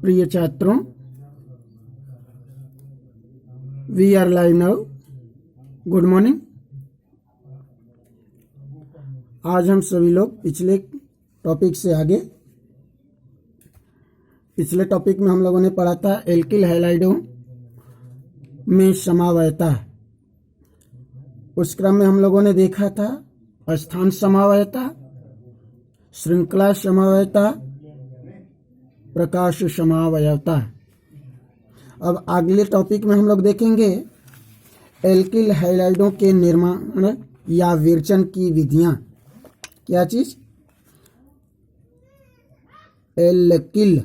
प्रिय छात्रों, we are live now. Good morning. आज हम सभी लोग पिछले टॉपिक से आगे, पिछले टॉपिक में हम लोगों ने पढ़ा था एल्किल हैलाइडों में समवायता। उस क्रम में हम लोगों ने देखा था स्थान समवायता, श्रृंखला समवायता, प्रकाश समवायता। अब अगले टॉपिक में हम लोग देखेंगे एल्किल हैलाइडों के निर्माण या विरचन की विधियां। क्या चीज? एल्किल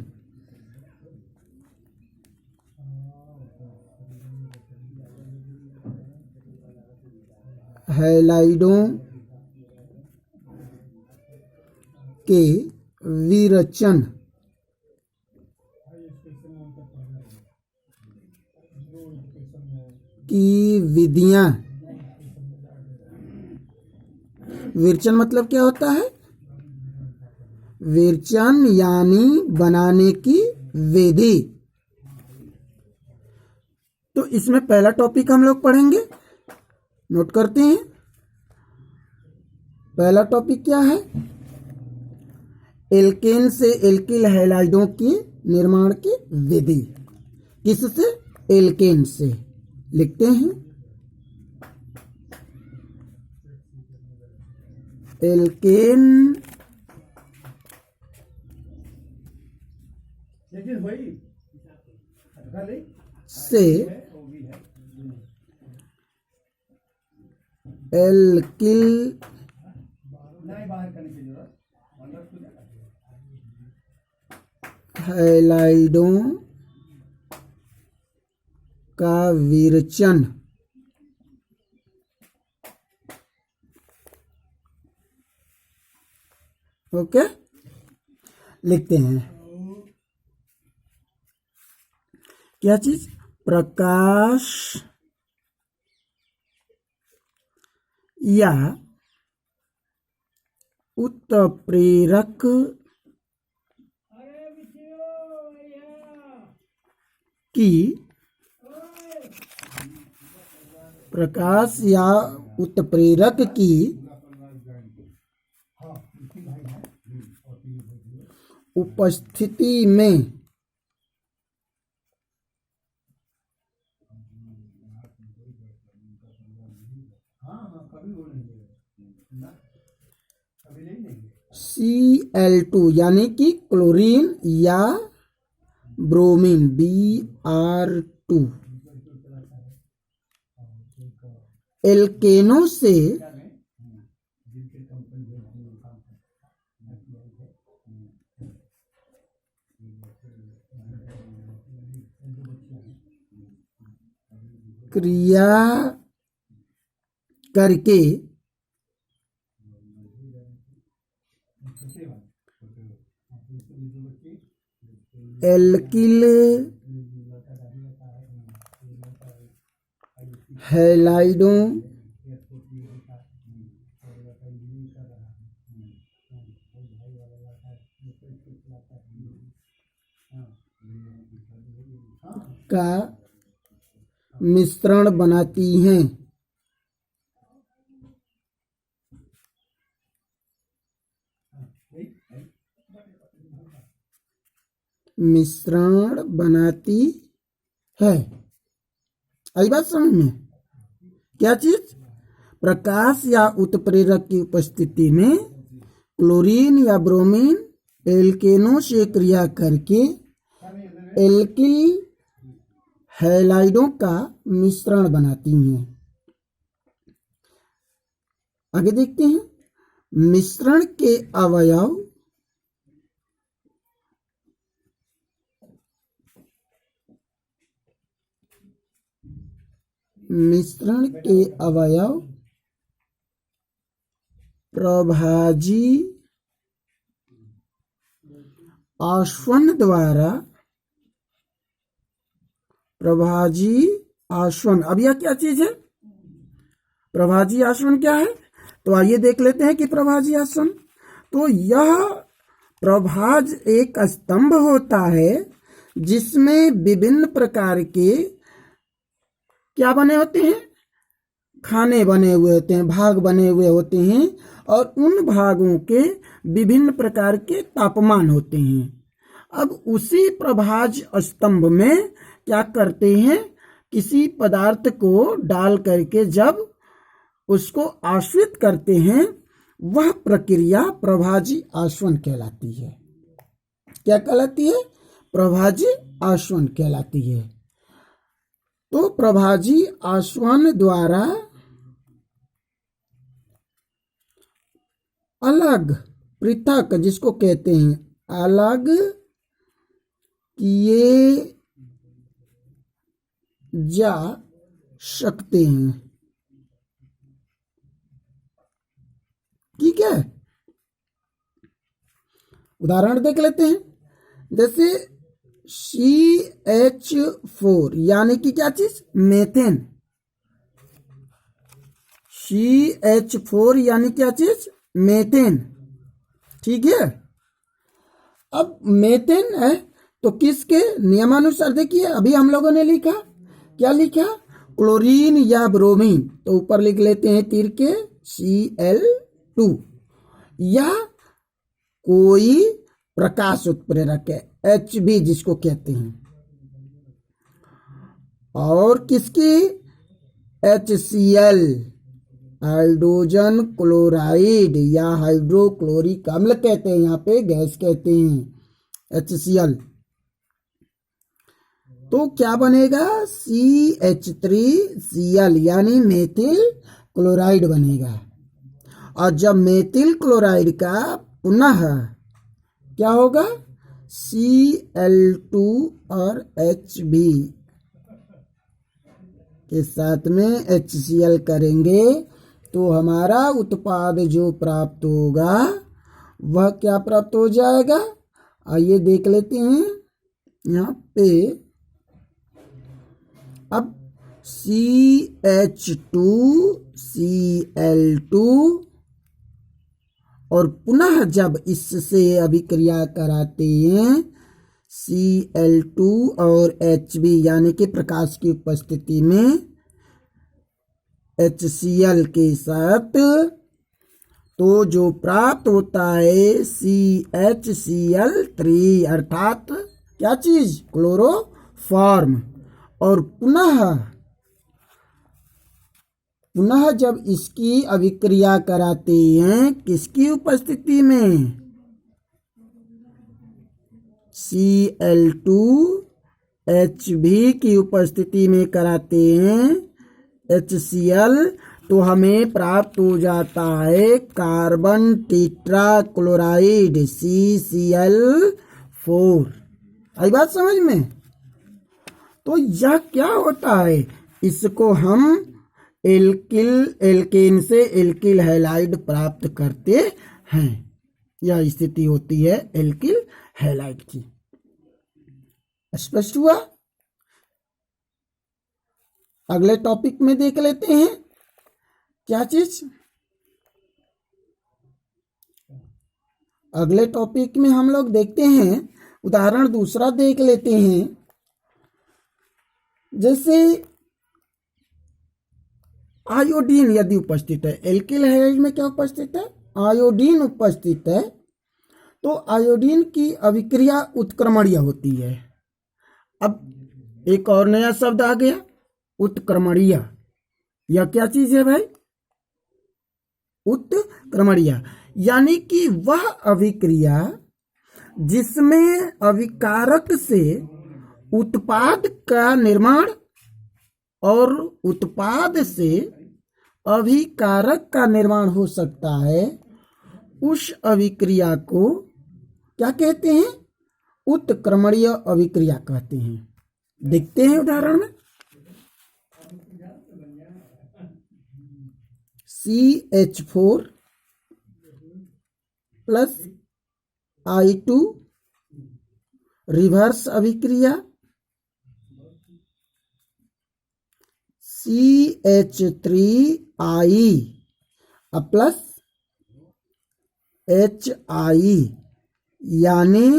हैलाइडों के विरचन की विधियां। विरचन मतलब क्या होता है? विरचन यानी बनाने की विधि। तो इसमें पहला टॉपिक हम लोग पढ़ेंगे, नोट करते हैं। पहला टॉपिक क्या है? एल्केन से एल्किल हैलाइडों के निर्माण की विधि। किससे? एल्केन से। लिखते हैं एल्केन से एल्किल हैलाइडों का विरचन। ओके, लिखते हैं। क्या चीज? प्रकाश या उत्प्रेरक की, प्रकाश या उत्प्रेरक की उपस्थिति में Cl2 यानी कि क्लोरीन या ब्रोमीन Br2 एल्केनों से क्रिया करके एल्किल हैलाइडों का मिश्रण बनाती हैं। मिश्रण बनाती है। आई बात समझ में? क्या चीज? प्रकाश या उत्प्रेरक की उपस्थिति में क्लोरीन या ब्रोमीन एल्केनों से क्रिया करके एल्किल हैलाइडों का मिश्रण बनाती हैं। आगे देखते हैं। मिश्रण के अवयव प्रभाजी आसवन द्वारा, प्रभाजी आसवन। अब यह क्या चीज है? प्रभाजी आसवन क्या है? तो आइए देख लेते हैं कि प्रभाजी आसवन। तो यह प्रभाज एक स्तंभ होता है जिसमें विभिन्न प्रकार के क्या बने होते हैं, खाने बने हुए होते हैं, भाग बने हुए होते हैं, और उन भागों के विभिन्न प्रकार के तापमान होते हैं। अब उसी प्रभाज स्तंभ में क्या करते हैं, किसी पदार्थ को डाल करके जब उसको आश्वित करते हैं, वह प्रक्रिया प्रभाजी आश्वन कहलाती है। क्या कहलाती है? प्रभाजी आश्वन कहलाती है। तो प्रभाजी आश्वन द्वारा अलग पृथक, जिसको कहते हैं अलग किए जा सकते हैं। ठीक है, उदाहरण देख लेते हैं। जैसे CH4 यानी कि क्या चीज, मेथेन। CH4 यानी क्या चीज, मेथेन। ठीक है, अब मेथेन है तो किसके नियमानुसार, देखिए अभी हम लोगों ने लिखा, क्या लिखा, क्लोरीन या ब्रोमीन, तो ऊपर लिख लेते हैं तीर के Cl2, या कोई प्रकाश उत्प्रेरक है Hb जिसको कहते हैं, और किसकी, HCl हाइड्रोजन क्लोराइड या हाइड्रोक्लोरिक अम्ल कहते हैं, यहाँ पे गैस कहते हैं HCl। तो क्या बनेगा, CH3Cl यानी मेथिल क्लोराइड बनेगा। और जब मेथिल क्लोराइड का पुनः क्या होगा, Cl2 और Hb के साथ में HCl करेंगे तो हमारा उत्पाद जो प्राप्त होगा वह क्या प्राप्त हो जाएगा, आइए देख लेते हैं यहाँ पे। अब CH2Cl2 और पुनः जब इससे अभिक्रिया कराते हैं Cl2 और Hb यानी कि प्रकाश की उपस्थिति में HCl के साथ, तो जो प्राप्त होता है CHCl3 अर्थात क्या चीज, क्लोरोफॉर्म। और पुनः जब इसकी अभिक्रिया कराते हैं किसकी उपस्थिति में, Cl2 Hb की उपस्थिति में कराते हैं HCl, तो हमें प्राप्त हो जाता है कार्बन टेट्रा क्लोराइड CCl4। आई बात समझ में? तो यह क्या होता है, इसको हम एल्केन से एल्किल हैलाइड प्राप्त करते हैं। यह स्थिति होती है एल्किल हैलाइड की। स्पष्ट हुआ? अगले टॉपिक में देख लेते हैं क्या चीज, अगले टॉपिक में हम लोग देखते हैं, उदाहरण दूसरा देख लेते हैं। जैसे आयोडीन यदि उपस्थित है, एल्किल हैलाइड में क्या उपस्थित है, आयोडीन उपस्थित है, तो आयोडीन की अभिक्रिया उत्क्रमणीय होती है। अब एक और नया शब्द आ गया, उत्क्रमणीय। यह क्या चीज है भाई, उत्क्रमणीय यानी कि वह अभिक्रिया जिसमें अभिकारक से उत्पाद का निर्माण और उत्पाद से अभिकारक का निर्माण हो सकता है, उस अभिक्रिया को क्या कहते हैं, उत्क्रमणीय अभिक्रिया कहते हैं। देखते हैं उदाहरण में, CH4 प्लस I2 रिवर्स अभिक्रिया, CH3I प्लस HI यानी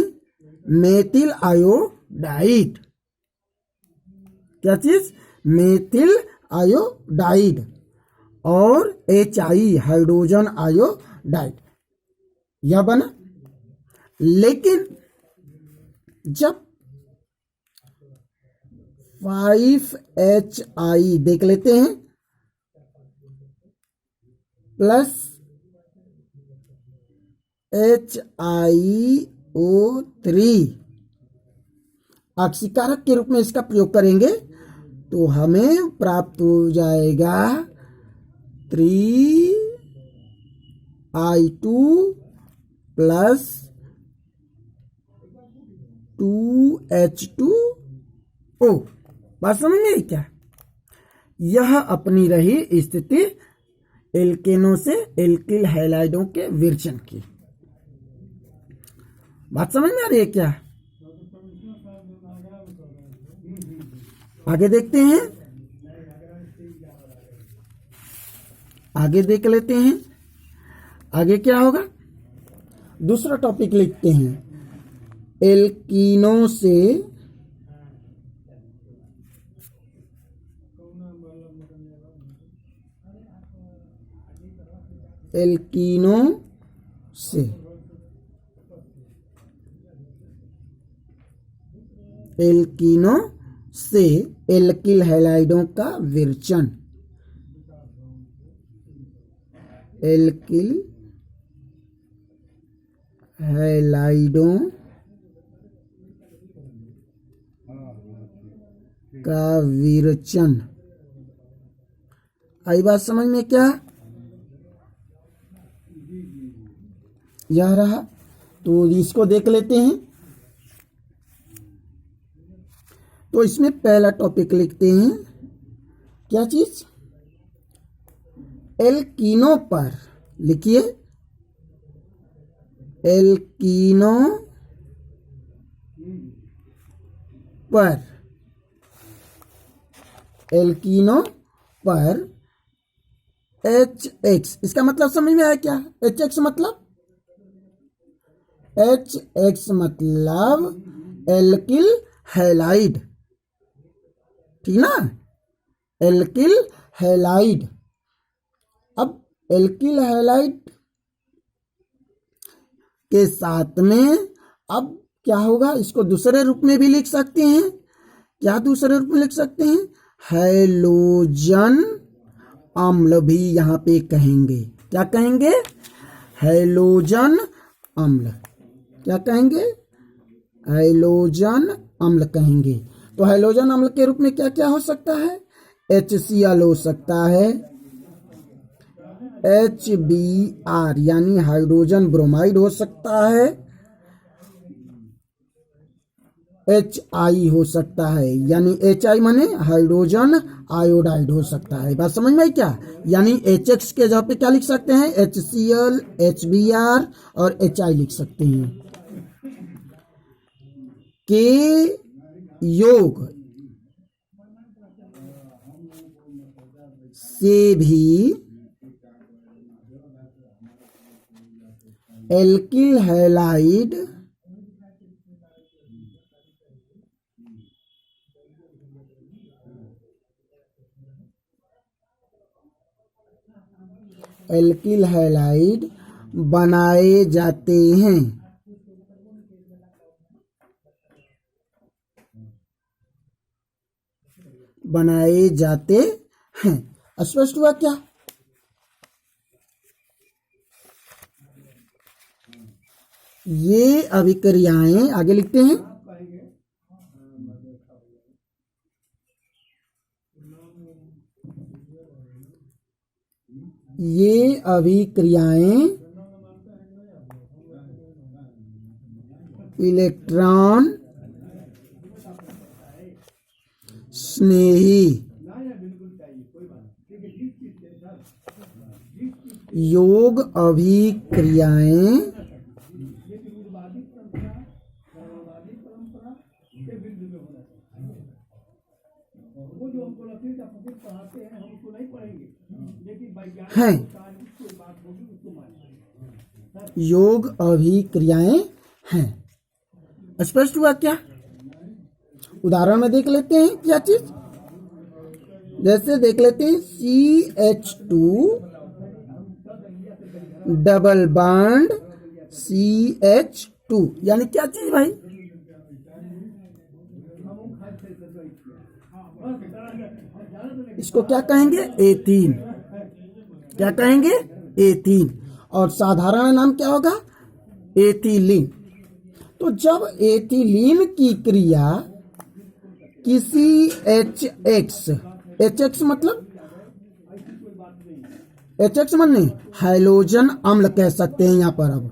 मेथिल आयोडाइड। आयोडाइड। क्या चीज? मेथिल आयोडाइड और HI हाइड्रोजन आयोडाइड, यह बना। लेकिन जब 5HI देख लेते हैं प्लस HiO3 ऑक्सीकारक के रूप में इसका प्रयोग करेंगे तो हमें प्राप्त हो जाएगा 3I2 प्लस 2H2O। बात समझ में आई क्या? यह अपनी रही स्थिति एल्केनों से एल्किल हैलाइडों के विरचन की। बात समझ में आ रही है क्या? आगे देखते हैं, आगे देख लेते हैं आगे क्या होगा। दूसरा टॉपिक लिखते हैं, एल्कीनों से एल्कीनों से एल्कीनों से एल्किल हैलाइडों का विरचन। एल्किल हैलाइडों का विरचन। आई बात समझ में क्या? यह रहा, तो इसको देख लेते हैं। तो इसमें पहला टॉपिक लिखते हैं, क्या चीज? एल्कीनों पर लिखिए, एल्कीनों पर, एल्कीनों पर HX, इसका मतलब समझ में आया क्या? HX मतलब एल्किल हैलाइड, ठीक ना? Alkyl halide. अब एल्किल हैलाइड के साथ में अब क्या होगा? इसको दूसरे रूप में भी लिख सकते हैं। क्या दूसरे रूप में लिख सकते हैं? हैलोजन अम्ल भी यहां पे कहेंगे। क्या कहेंगे? हैलोजन अम्ल। क्या कहेंगे? हैलोजन अम्ल कहेंगे। तो हैलोजन अम्ल के रूप में क्या क्या हो सकता है? HCl हो सकता है, HBr यानी हाइड्रोजन ब्रोमाइड हो सकता है, HI हो सकता है यानी HI माने हाइड्रोजन आयोडाइड हो सकता है। बात समझ में आई क्या? यानी HX के जगह पे क्या लिख सकते हैं? HCl, HBr और HI लिख सकते हैं। के योग से भी एल्किल हैलाइड एल्किल हैलाइड बनाए जाते हैं। बनाए जाते हैं। स्पष्ट हुआ क्या? ये अभिक्रियाएं आगे लिखते हैं। ये अभिक्रियाएं इलेक्ट्रॉन स्नेही योग अभिक्रियाएं हैं। योग अभिक्रियाएं हैं। स्पष्ट हुआ क्या? उदाहरण में देख लेते हैं क्या चीज, जैसे देख लेते हैं CH2 डबल बॉन्ड CH2, यानी क्या चीज भाई, इसको क्या कहेंगे, एथीन। क्या कहेंगे, एथीन। और साधारण नाम क्या होगा, एथिलीन। तो जब एथिलीन की क्रिया किसी HX मतलब HX माने हाइड्रोजन अम्ल कह सकते हैं यहाँ पर। अब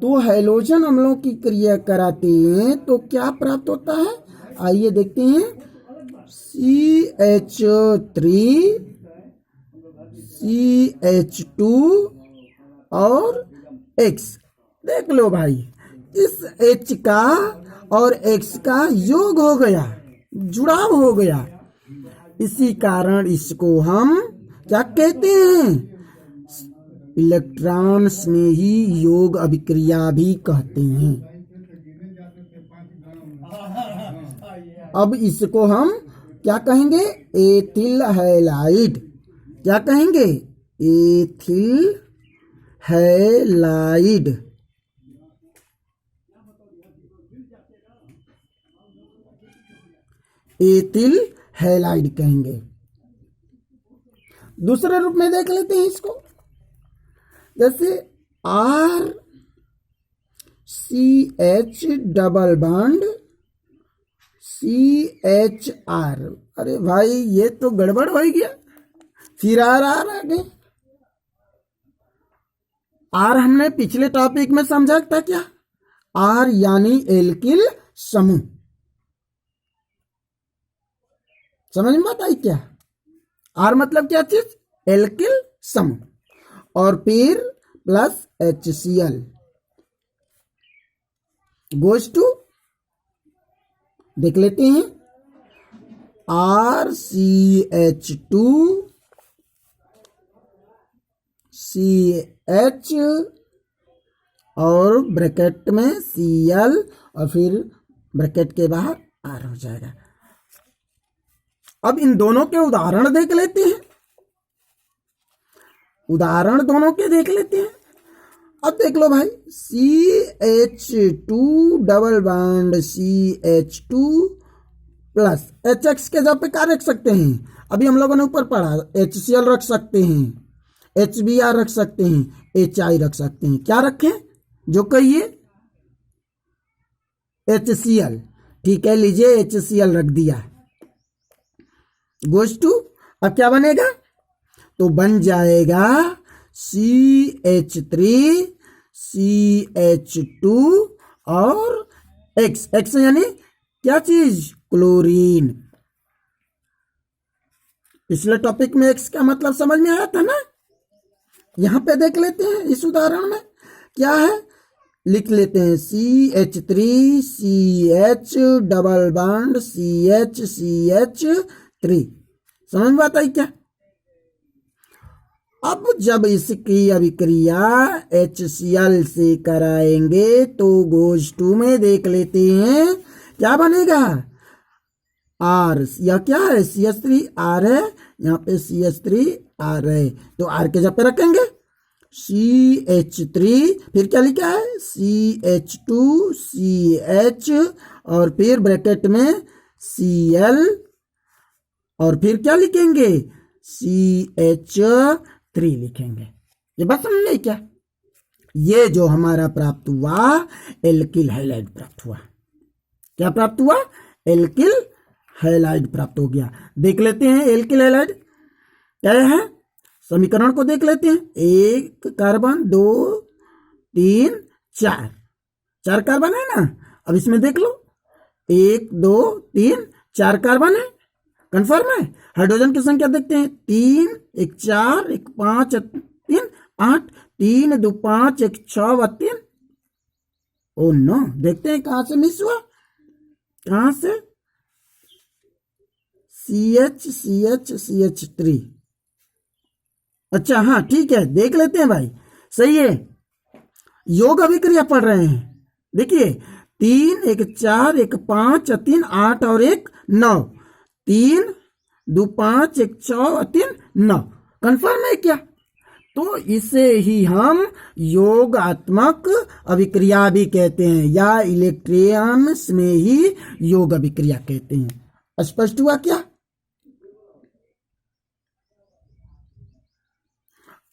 तो हाइड्रोजन अम्लों की क्रिया कराते हैं तो क्या प्राप्त होता है, आइए देखते हैं। CH3 CH2 और X। देख लो भाई, इस H का और X का योग हो गया, जुड़ाव हो गया। इसी कारण इसको हम क्या कहते हैं, इलेक्ट्रॉन स्नेही योग अभिक्रिया भी कहते हैं। अब इसको हम क्या कहेंगे, एथिल हैलाइड। क्या कहेंगे, एथिल हैलाइड। एथिल हैलाइड कहेंगे। दूसरे रूप में देख लेते हैं इसको, जैसे RCH डबल बॉन्ड CHR। अरे भाई ये तो गड़बड़ हो गया, फिर आर आगे। आर हमने पिछले टॉपिक में समझा था क्या, आर यानी एल्किल समूह। समझ में आता है क्या, आर मतलब क्या चीज, एल्किल समूह। और फिर प्लस HCl गोज टू, देख लेते हैं, RCH2 CH और ब्रैकेट में Cl और फिर ब्रैकेट के बाहर R हो जाएगा। अब इन दोनों के उदाहरण देख लेते हैं, उदाहरण दोनों के देख लेते हैं। अब देख लो भाई, CH2 double bond CH2 plus HX के जगह पे क्या रख सकते हैं, अभी हम लोगों ने ऊपर पढ़ा, HCl रख सकते हैं, HBr रख सकते हैं, HI रख सकते हैं। क्या रखें, जो कहिए, HCl। ठीक है, लीजिए HCl रख दिया। गोज टू, अब क्या बनेगा, तो बन जाएगा CH3 CH2 और X यानी क्या चीज, क्लोरीन। पिछले टॉपिक में X का मतलब समझ में आया था ना। यहां पे देख लेते हैं, इस उदाहरण में क्या है, लिख लेते हैं CH3 CH double bond CH3। समझ में आता है क्या। अब जब इसकी अभिक्रिया HCl से कराएंगे तो गोज टू में देख लेते हैं क्या बनेगा, R। यह क्या है, CH3R है, यहाँ पे CH3R है, तो R के जगह पे रखेंगे CH3, फिर क्या लिखा है CH2 CH और फिर ब्रैकेट में Cl और फिर क्या लिखेंगे CH3 लिखेंगे। ये बात समझ में क्या, ये जो हमारा प्राप्त हुआ एल्किल हैलाइड प्राप्त हुआ। क्या प्राप्त हुआ, एल्किल हैलाइड प्राप्त हो गया। देख लेते हैं एल्किल हैलाइड क्या है, समीकरण को देख लेते हैं। 1 कार्बन 2 3 4, 4 कार्बन है ना। अब इसमें देख लो 1 2 3 4 कार्बन है, कंफर्म है। हाइड्रोजन की संख्या देखते हैं, 3 1 4 1 5 3 8 3 2 5 1 6 3। ओ नो, देखते हैं कहां से मिस हुआ, कहां से, CH3। अच्छा हाँ ठीक है, देख लेते हैं भाई, सही है, योग अभिक्रिया पढ़ रहे हैं। देखिए 3 1 4 1 5 3 8 और 1 9, 3 2 5 1 6 और 3 9। कंफर्म है क्या? तो इसे ही हम योगात्मक अभिक्रिया भी कहते हैं या इलेक्ट्रॉन्स में ही योग अभिक्रिया कहते हैं। स्पष्ट हुआ क्या?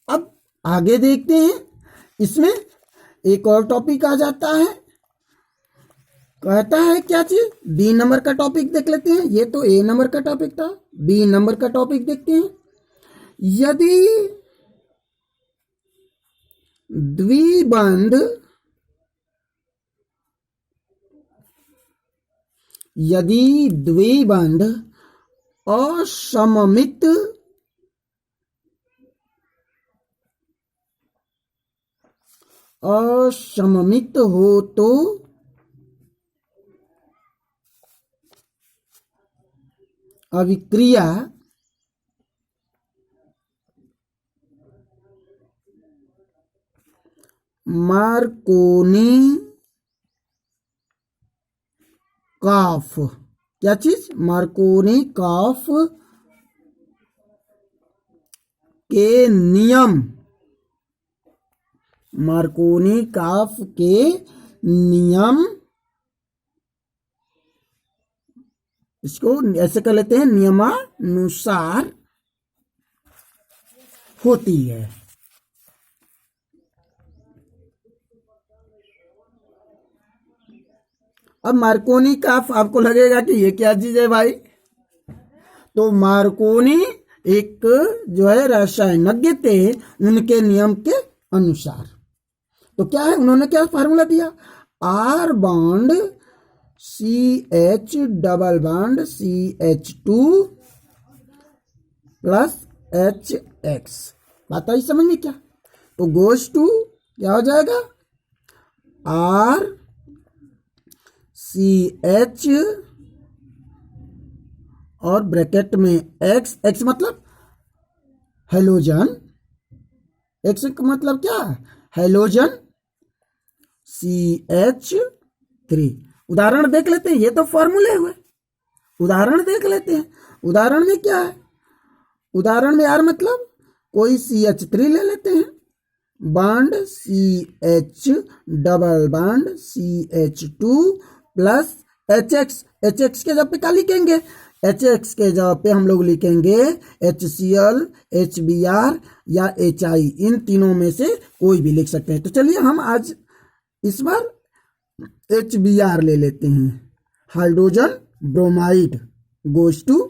अब आगे देखते हैं, इसमें एक और टॉपिक आ जाता है, कहता है क्या चीज, बी नंबर का टॉपिक देख लेते हैं। ये तो ए नंबर का टॉपिक था, बी नंबर का टॉपिक देखते हैं। यदि द्विबंध असममित हो तो अभिक्रिया मार्कोनिकॉफ, क्या चीज, मार्कोनिकॉफ के नियम, मार्कोनिकॉफ के नियम, इसको ऐसे कर लेते हैं, नियमानुसार होती है। अब मार्कोनी का आपको लगेगा कि ये क्या चीज है भाई, तो मार्कोनी एक जो है रसायनज्ञ थे, उनके नियम के अनुसार। तो क्या है, उन्होंने क्या फार्मूला दिया, R bond CH double bond CH2 plus HX। बात आई समझ में क्या? तो गोज टू क्या हो जाएगा, R CH और ब्रैकेट में X, X मतलब हेलोजन, X का मतलब क्या, हेलोजन CH3। उदाहरण देख लेते हैं, ये तो फॉर्मूले हुए, उदाहरण देख लेते हैं। उदाहरण में क्या है, उदाहरण में यार मतलब कोई CH3 ले लेते हैं, bond CH double bond CH2 plus HX। HX के जगह पे क्या लिखेंगे, HX के जगह पे हम लोग लिखेंगे HCl HBr या HI, इन तीनों में से कोई भी लिख सकते हैं। तो चलिए हम आज इस बार HBr ले लेते हैं, हाइड्रोजन ब्रोमाइड गोज टू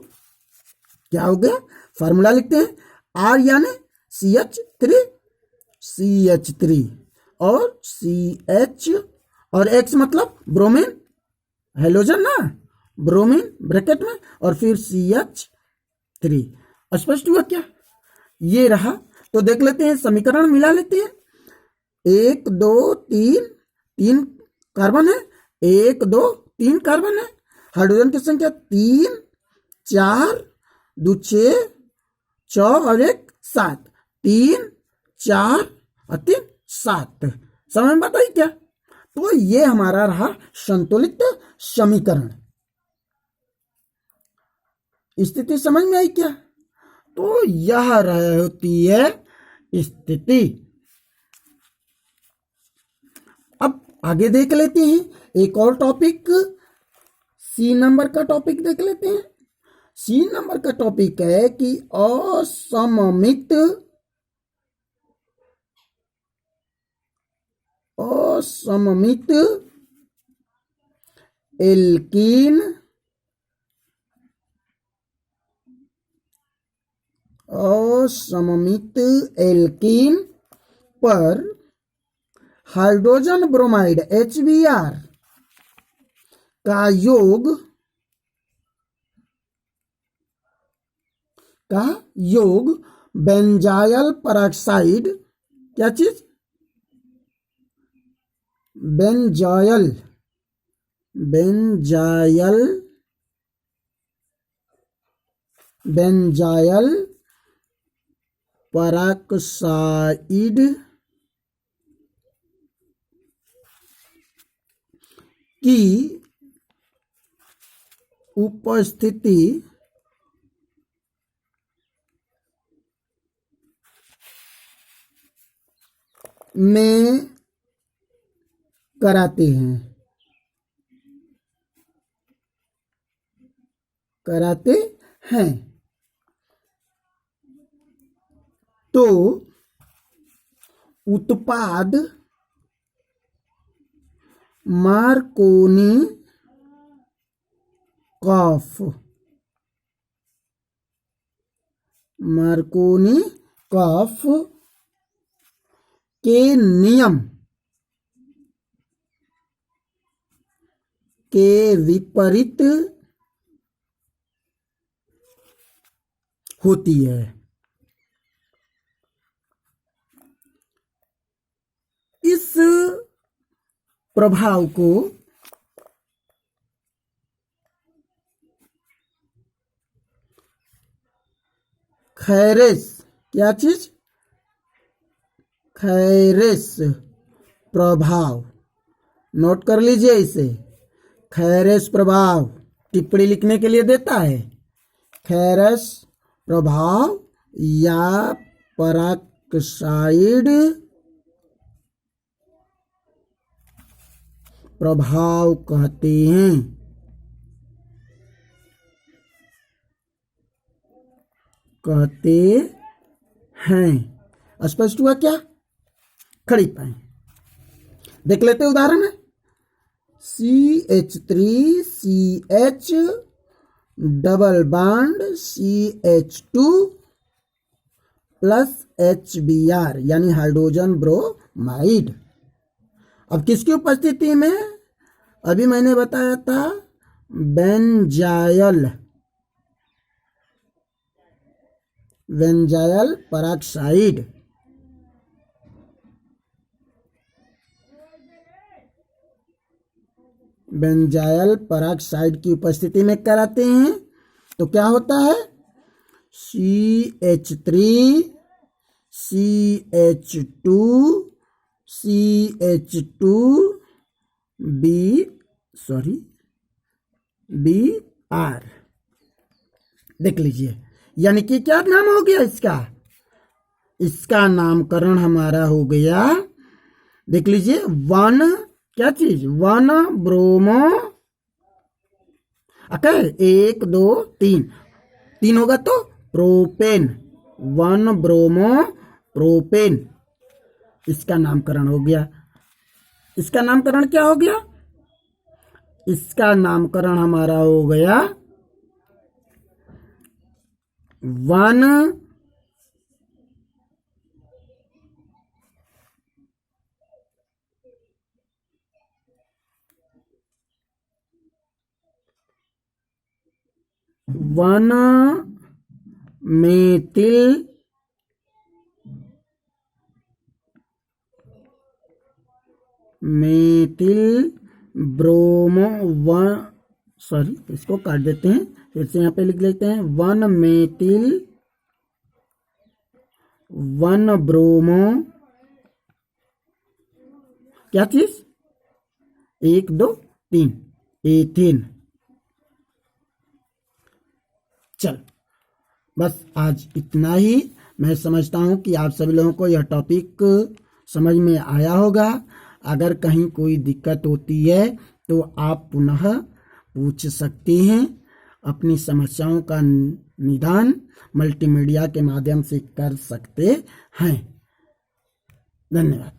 क्या हो गया, फार्मूला लिखते हैं, R यानी CH3 और CH और X मतलब ब्रोमीन, हेलोजन ना, ब्रोमीन ब्रैकेट में और फिर CH3। स्पष्ट हुआ क्या? ये रहा। तो देख लेते हैं, समीकरण मिला लेते हैं। 1 2 3 3 कार्बन है, 1 2 3 कार्बन है, हाइड्रोजन की संख्या 3 4 2 6 4 और 1 7, 3 4 और 3 7। समझ में बताइए क्या? तो ये हमारा रहा संतुलित समीकरण। स्थिति समझ में आई क्या? तो यह होती है स्थिति। अब आगे देख लेते हैं एक और टॉपिक, सी नंबर का टॉपिक देख लेते हैं। सी नंबर का टॉपिक है कि असममित एल्कीन पर हाइड्रोजन ब्रोमाइड HBr का योग बेंजाइल पेरोक्साइड, क्या चीज, बेंजाइल पेरोक्साइड की उपस्थिति में कराते हैं तो उत्पाद मार्कोनिकॉफ के नियम के विपरीत होती है। इस प्रभाव को खैरेस, क्या चीज? खैरेस प्रभाव, नोट कर लीजिए इसे। खैरेस प्रभाव टिप्पणी लिखने के लिए देता है। खैरेस प्रभाव या पेरोक्साइड प्रभाव कहते हैं। स्पष्ट हुआ क्या? खड़ी पाए देख लेते उदाहरण है। CH3CH double bond CH2 plus HBr यानी हाइड्रोजन ब्रोमाइड। अब किसकी उपस्थिति में? अभी मैंने बताया था बेंजाइल पेरोक्साइड। बेंजाइल पेरोक्साइड की उपस्थिति में कराते हैं तो क्या होता है? CH3 CH2 CH2 Br। देख लीजिए, यानी कि क्या नाम हो गया इसका नामकरण हमारा हो गया। देख लीजिए, क्या चीज? 1 ब्रोमो, ओके, 1 2 3 होगा तो प्रोपेन, 1 ब्रोमो प्रोपेन, इसका नामकरण हो गया। इसका नामकरण क्या हो गया? इसका नामकरण हमारा हो गया 1 मेथिल ब्रोमो इसको काट देते हैं, फिर से यहाँ पे लिख लेते हैं 1 ब्रोमो, क्या चीज? 1 2 3 एथेन। चल, बस आज इतना ही। मैं समझता हूं कि आप सभी लोगों को यह टॉपिक समझ में आया होगा। अगर कहीं कोई दिक्कत होती है तो आप पुनः पूछ सकते हैं। अपनी समस्याओं का निदान मल्टीमीडिया के माध्यम से कर सकते हैं। धन्यवाद।